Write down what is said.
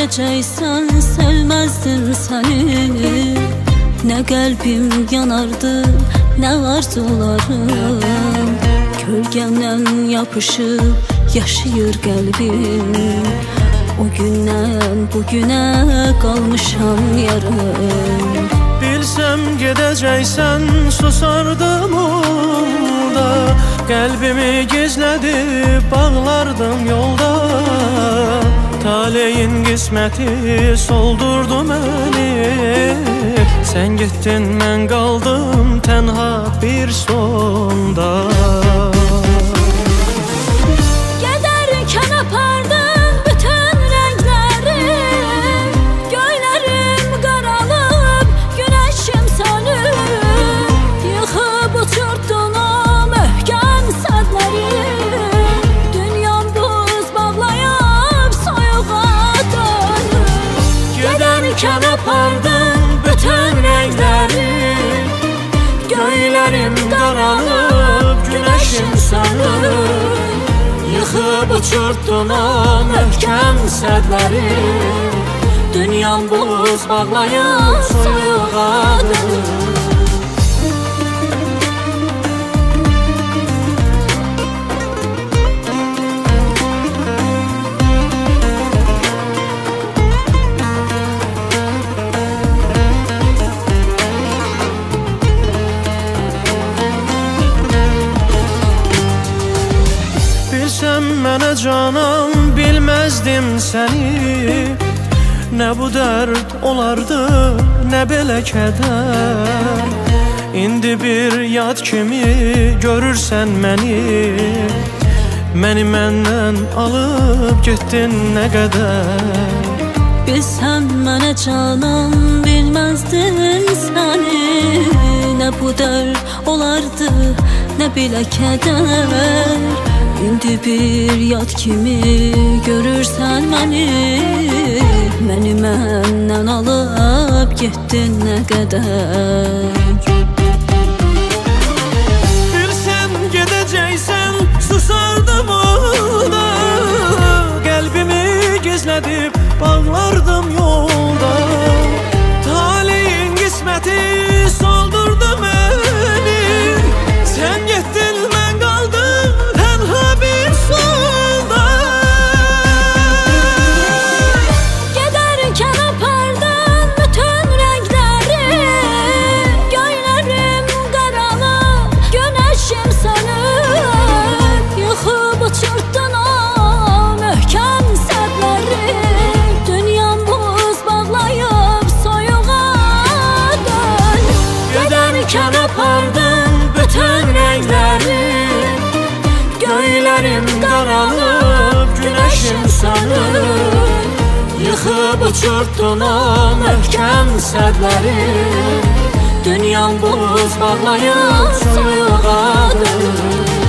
gedəcəksən sevməzdim səni. Nə qəlbim yanardı, nə arzularım. Kölgəmdən yapışıb yaşayır qəlbim. O gündən bugünə qalmışam yarım. Bilsəm gedəcəksən susardım orada. Qəlbimi gizlədib bağlardım yolda. Taleyin qisməti soldurdu məni. Sən getdin, mən qaldım tənha bir sonda. Gedərkən apardın bütün rənglərim. Göylərim qaralıb, günəşim sönüb. Yıxıb uçurtdun o möhkəm sədlərim. Dünyam buz bağlayıb soyuğa dönüb. Gedərkən apardın bütün rənglərim. Göylərim qaralıb, günəşim sönüb. Yıxıb uçurtdun o möhkəm sədlərim. Dünyam buz bağlayıb soyuğa dönüb. Bilsəm mənə canım, bilməzdim səni. Nə bu dərd olardı, nə belə kədər. İndi bir yad kimi görürsən məni. Məni məndən alıb getdin nə qədər. Bilsəm mənə canım, bilməzdin səni. Nə bu dərd olardı, nə belə kədər. İndi bir yad kimi görürsən məni. Məni məndən alıb getdin nə qədər. Bilsən gedəcəksən susardım orada. Qəlbimi gizlədib bağlardım yolda. Taleyin qisməti soldurdu məni. Sən getdin, mən qaldım tənha bir sonda. Gedərkən apardın bütün rənglərim. Göylərim qaralıb, günəşim sönüb. Yıxıb uçurtdun o möhkəm sədlərim. Dünyam buz bağlayıb soyuğa dönüb. Gedərkən apardın bütün rənglərim. Göylərim qaralıb, günəşim sönüb. Yıxıb uçurtdun o möhkəm sədlərim. Dünyam buz bağlayıb soyuğa dönüb.